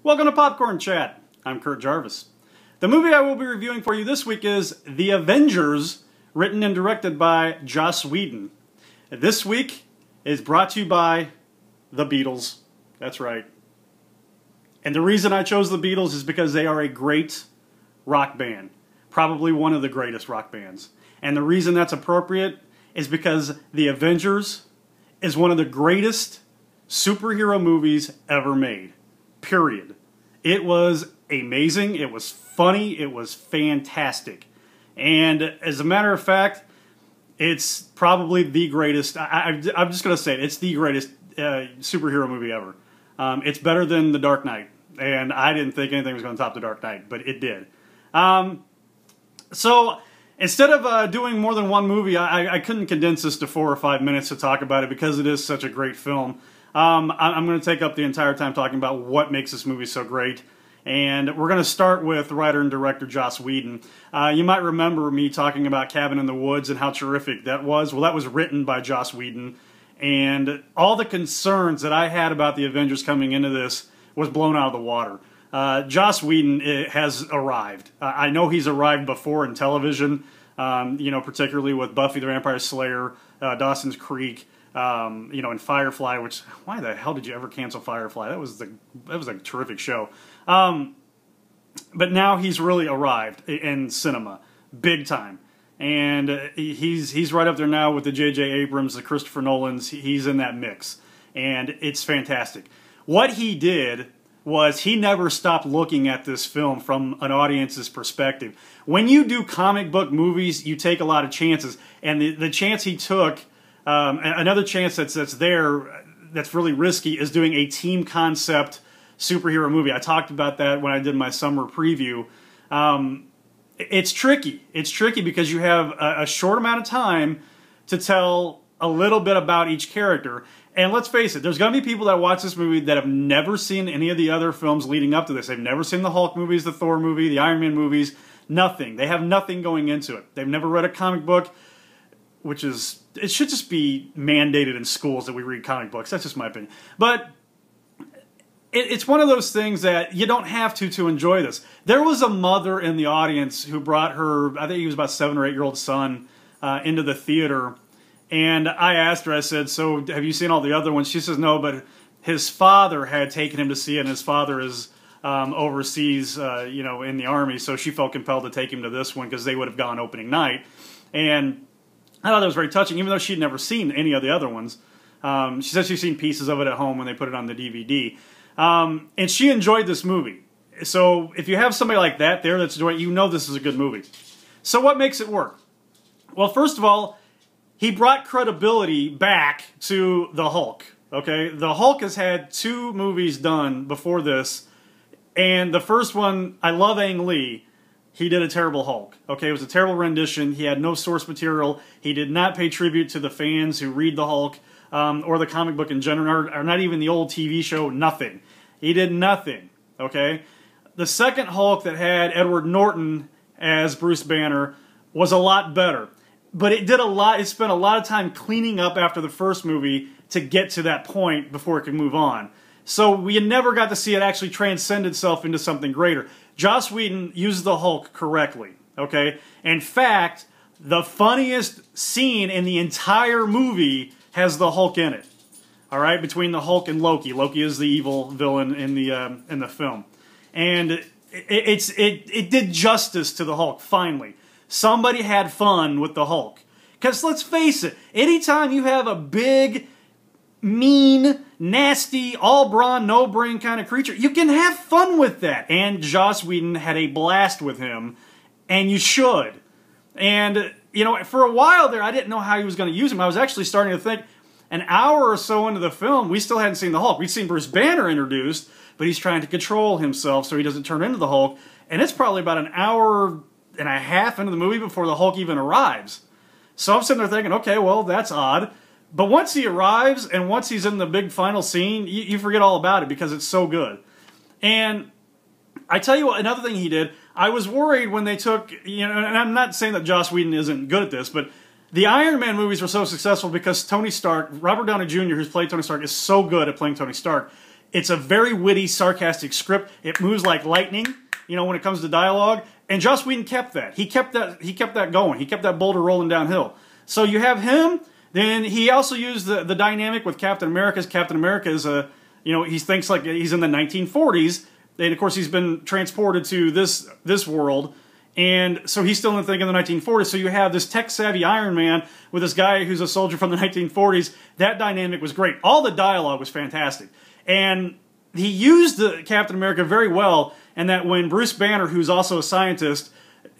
Welcome to Popcorn Chat. I'm Kurt Jarvis. The movie I will be reviewing for you this week is The Avengers, written and directed by Joss Whedon. This week is brought to you by the Beatles. That's right. And the reason I chose the Beatles is because they are a great rock band. Probably one of the greatest rock bands. And the reason that's appropriate is because The Avengers is one of the greatest superhero movies ever made. Period. It was amazing, it was funny, it was fantastic. And as a matter of fact, it's probably the greatest, I'm just going to say it, it's the greatest superhero movie ever. It's better than The Dark Knight, and I didn't think anything was going to top The Dark Knight, but it did. So instead of doing more than one movie, I couldn't condense this to 4 or 5 minutes to talk about it because it is such a great film. I'm going to take up the entire time talking about what makes this movie so great. And we're going to start with writer and director Joss Whedon. You might remember me talking about Cabin in the Woods and how terrific that was. Well, that was written by Joss Whedon. And all the concerns that I had about the Avengers coming into this was blown out of the water. Joss Whedon has arrived. I know he's arrived before in television, particularly with Buffy the Vampire Slayer, Dawson's Creek, and Firefly, which, why the hell did you ever cancel Firefly? That was a terrific show. But now he's really arrived in cinema, big time. And he's right up there now with the J.J. Abrams, the Christopher Nolans. He's in that mix. And it's fantastic. What he did was he never stopped looking at this film from an audience's perspective. When you do comic book movies, you take a lot of chances. And the chance he took, another chance that's there that's really risky, is doing a team concept superhero movie. I talked about that when I did my summer preview. It's tricky. It's tricky because you have a short amount of time to tell a little bit about each character. And let's face it, there's going to be people that watch this movie that have never seen any of the other films leading up to this. They've never seen the Hulk movies, the Thor movie, the Iron Man movies, nothing. They have nothing going into it. They've never read a comic book, which is, it should just be mandated in schools that we read comic books. That's just my opinion. But it's one of those things that you don't have to enjoy this. There was a mother in the audience who brought her, I think he was about 7 or 8-year-old son, into the theater. And I asked her, I said, so have you seen all the other ones? She says, no, but his father had taken him to see it, and his father is overseas, in the Army, so she felt compelled to take him to this one because they would have gone opening night. And I thought that was very touching, even though she'd never seen any of the other ones. She said she's seen pieces of it at home when they put it on the DVD. And she enjoyed this movie. So if you have somebody like that there that's enjoying it, you know this is a good movie. So what makes it work? Well, first of all, he brought credibility back to the Hulk. Okay, the Hulk has had 2 movies done before this, and the first one, I love Ang Lee. He did a terrible Hulk. Okay, it was a terrible rendition. He had no source material. He did not pay tribute to the fans who read the Hulk or the comic book in general, or not even the old TV show. Nothing. He did nothing. Okay, the second Hulk that had Edward Norton as Bruce Banner was a lot better. But it did a lot. It spent a lot of time cleaning up after the first movie to get to that point before it could move on. So we never got to see it actually transcend itself into something greater. Joss Whedon used the Hulk correctly. Okay? In fact, the funniest scene in the entire movie has the Hulk in it. All right, between the Hulk and Loki. Loki is the evil villain in the film, and it did justice to the Hulk finally. Somebody had fun with the Hulk. Because let's face it, anytime you have a big, mean, nasty, all brawn, no brain kind of creature, you can have fun with that. And Joss Whedon had a blast with him, and you should. And, for a while there, I didn't know how he was going to use him. I was actually starting to think, an hour or so into the film, we still hadn't seen the Hulk. We'd seen Bruce Banner introduced, but he's trying to control himself so he doesn't turn into the Hulk. And it's probably about an hour and a half into the movie before the Hulk even arrives. So I'm sitting there thinking, okay, well, that's odd. But once he arrives and once he's in the big final scene, you forget all about it because it's so good. And I tell you what, another thing he did, I was worried when they took, and I'm not saying that Joss Whedon isn't good at this, but the Iron Man movies were so successful because Tony Stark, Robert Downey Jr., who's played Tony Stark, is so good at playing Tony Stark. It's a very witty, sarcastic script. It moves like lightning, you know, when it comes to dialogue. And Joss Whedon kept that. He kept that going. He kept that boulder rolling downhill. So you have him. Then he also used the dynamic with Captain America. Captain America is a, you know, he thinks like he's in the 1940s. And of course he's been transported to this world. And so he's still thinking of the 1940s. So you have this tech-savvy Iron Man with this guy who's a soldier from the 1940s. That dynamic was great. All the dialogue was fantastic. And he used the Captain America very well, and that when Bruce Banner, who's also a scientist,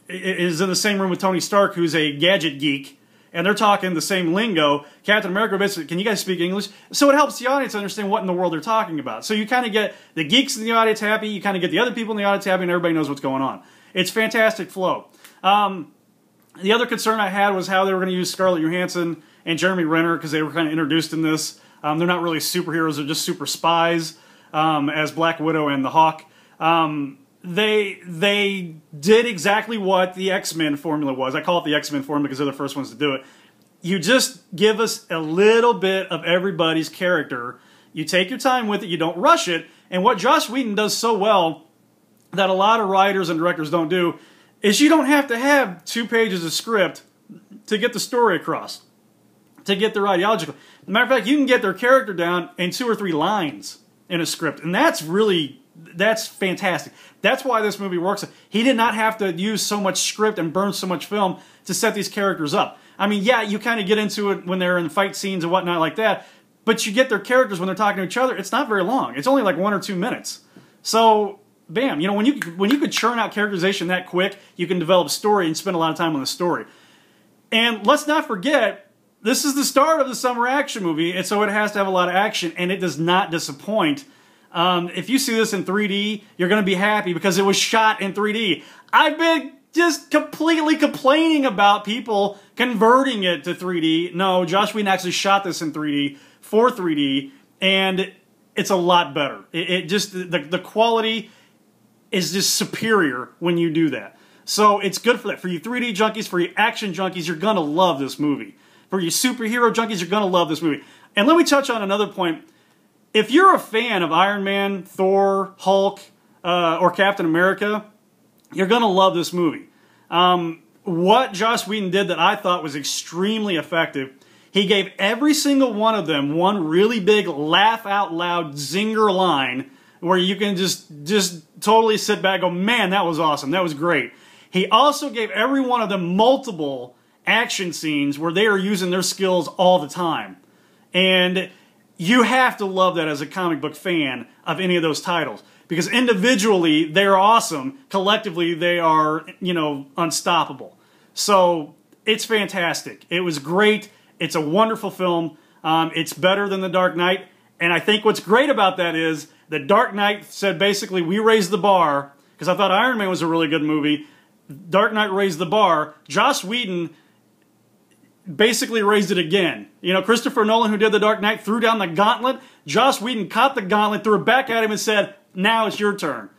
is in the same room with Tony Stark, who's a gadget geek, and they're talking the same lingo, Captain America basically, can you guys speak English? So it helps the audience understand what in the world they're talking about. So you kind of get the geeks in the audience happy, you kind of get the other people in the audience happy, and everybody knows what's going on. It's fantastic flow. The other concern I had was how they were going to use Scarlett Johansson and Jeremy Renner, because they were kind of introduced in this. They're not really superheroes, they're just super spies, as Black Widow and the Hawk. They did exactly what the X-Men formula was. I call it the X-Men formula because they're the first ones to do it. You just give us a little bit of everybody's character. You take your time with it, you don't rush it, and what Joss Whedon does so well that a lot of writers and directors don't do is you don't have to have 2 pages of script to get the story across, to get their ideology. As a matter of fact, you can get their character down in 2 or 3 lines in a script, and that's fantastic. That's why this movie works. He did not have to use so much script and burn so much film to set these characters up. I mean, yeah, you kind of get into it when they're in fight scenes and whatnot like that, but you get their characters when they're talking to each other. It's not very long. It's only like 1 or 2 minutes. So, bam, you know, when you could churn out characterization that quick, you can develop a story and spend a lot of time on the story. And let's not forget, this is the start of the summer action movie, and so it has to have a lot of action, and it does not disappoint. If you see this in 3D, you're going to be happy because it was shot in 3D. I've been just completely complaining about people converting it to 3D. No, Joss Whedon actually shot this in 3D for 3D, and it's a lot better. The quality is just superior when you do that. So it's good for that. For you 3D junkies, for you action junkies, you're going to love this movie. For you superhero junkies, you're going to love this movie. And let me touch on another point. If you're a fan of Iron Man, Thor, Hulk, or Captain America, you're going to love this movie. What Joss Whedon did that I thought was extremely effective, he gave every single one of them one really big laugh-out-loud zinger line where you can just totally sit back and go, man, that was awesome, that was great. He also gave every one of them multiple action scenes where they are using their skills all the time. And you have to love that as a comic book fan of any of those titles. Because individually, they're awesome. Collectively, they are, you know, unstoppable. So, it's fantastic. It was great. It's a wonderful film. It's better than The Dark Knight. And I think what's great about that is The Dark Knight said basically, we raised the bar. Because I thought Iron Man was a really good movie. Dark Knight raised the bar. Joss Whedon basically raised it again. You know, Christopher Nolan, who did The Dark Knight, threw down the gauntlet. Joss Whedon caught the gauntlet, threw it back at him and said, now it's your turn.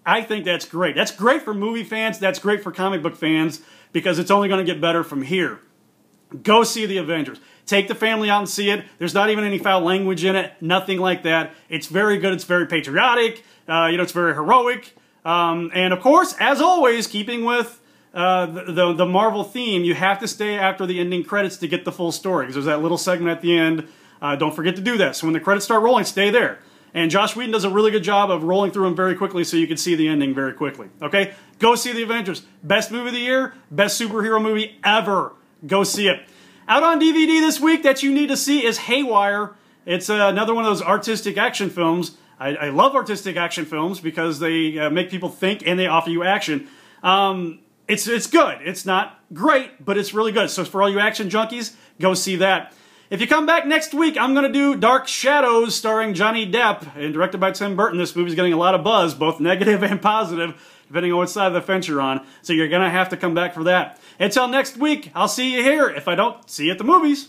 I think that's great. That's great for movie fans. That's great for comic book fans because it's only going to get better from here. Go see The Avengers. Take the family out and see it. There's not even any foul language in it. Nothing like that. It's very good. It's very patriotic. You know, it's very heroic. And of course, as always, keeping with the Marvel theme, you have to stay after the ending credits to get the full story. Because there's that little segment at the end. Don't forget to do that. So when the credits start rolling, stay there. And Joss Whedon does a really good job of rolling through them very quickly so you can see the ending very quickly. Okay? Go see The Avengers. Best movie of the year. Best superhero movie ever. Go see it. Out on DVD this week that you need to see is Haywire. It's another one of those artistic action films. I love artistic action films because they make people think and they offer you action. It's good. It's not great, but it's really good. So for all you action junkies, go see that. If you come back next week, I'm going to do Dark Shadows starring Johnny Depp and directed by Tim Burton. This movie's getting a lot of buzz, both negative and positive, depending on what side of the fence you're on. So you're going to have to come back for that. Until next week, I'll see you here. If I don't, see you at the movies.